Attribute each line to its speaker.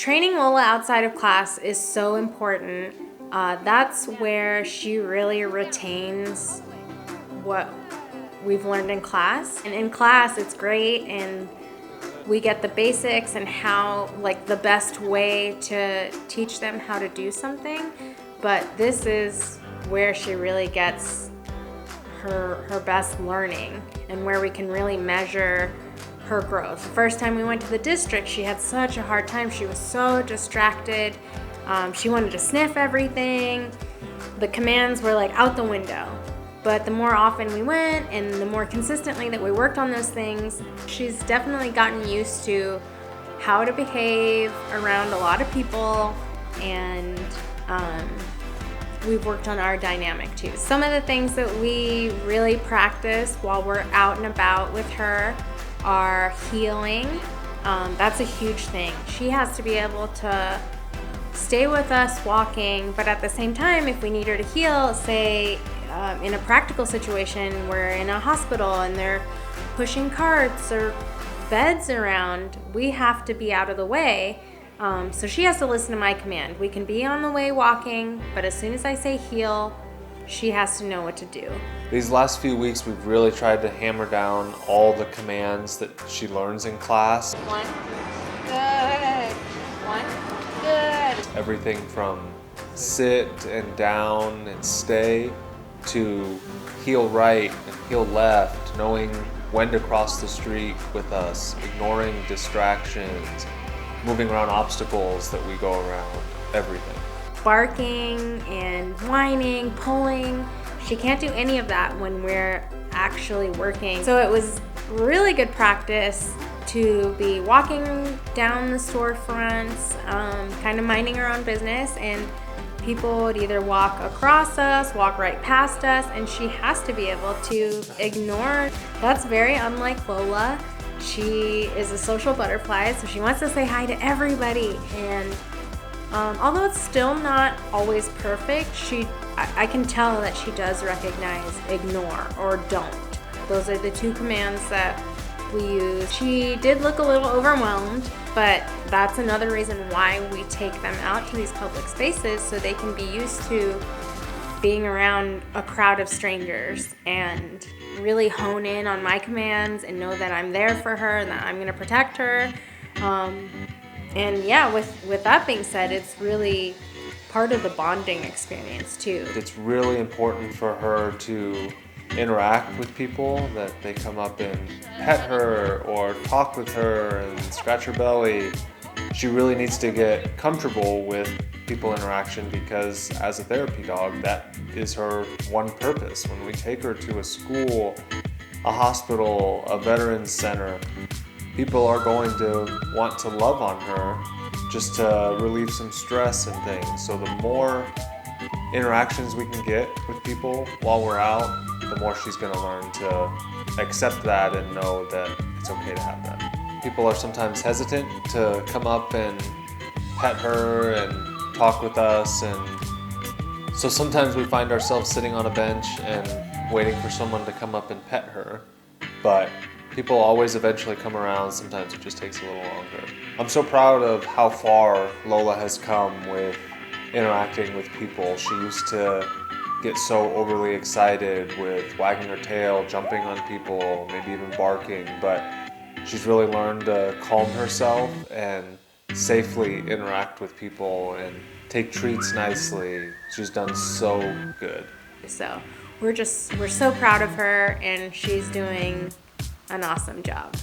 Speaker 1: Training Lola outside of class is so important. That's where she really retains what we've learned in class. And in class, it's great, and we get the basics and how, like, the best way to teach them how to do something. But this is where she really gets her best learning and where we can really measure her growth. The first time we went to the district, she had such a hard time. She was so distracted. She wanted to sniff everything. The commands were like out the window. But the more often we went and the more consistently that we worked on those things, she's definitely gotten used to how to behave around a lot of people, and we've worked on our dynamic too. Some of the things that we really practice while we're out and about with her are heeling. That's a huge thing. She has to be able to stay with us walking, but at the same time, if we need her to heel, say in a practical situation, we're in a hospital and they're pushing carts or beds around, we have to be out of the way. So she has to listen to my command. We can be on the way walking, but as soon as I say heel, she has to know what to do.
Speaker 2: These last few weeks, we've really tried to hammer down all the commands that she learns in class.
Speaker 1: 1, good. 1, good.
Speaker 2: Everything from sit and down and stay to heel right and heel left, knowing when to cross the street with us, ignoring distractions, moving around obstacles that we go around, everything.
Speaker 1: Barking and whining, pulling. She can't do any of that when we're actually working. So it was really good practice to be walking down the storefronts, kind of minding her own business, and people would either walk across us, walk right past us, and she has to be able to ignore. That's very unlike Lola. She is a social butterfly, so she wants to say hi to everybody, and although it's still not always perfect, I can tell that she does recognize ignore or don't. Those are the two commands that we use. She did look a little overwhelmed, but that's another reason why we take them out to these public spaces, so they can be used to being around a crowd of strangers and really hone in on my commands and know that I'm there for her and that I'm going to protect her. And yeah, with that being said, it's really part of the bonding experience too.
Speaker 2: It's really important for her to interact with people, that they come up and pet her or talk with her and scratch her belly. She really needs to get comfortable with people interaction, because as a therapy dog, that is her one purpose. When we take her to a school, a hospital, a veterans center, people are going to want to love on her just to relieve some stress and things. So the more interactions we can get with people while we're out, the more she's going to learn to accept that and know that it's okay to have that. People are sometimes hesitant to come up and pet her and talk with us, and so sometimes we find ourselves sitting on a bench and waiting for someone to come up and pet her. But people always eventually come around. Sometimes it just takes a little longer. I'm so proud of how far Lola has come with interacting with people. She used to get so overly excited with wagging her tail, jumping on people, maybe even barking, but she's really learned to calm herself and safely interact with people and take treats nicely. She's done so good.
Speaker 1: So we're so proud of her, and she's doing an awesome job.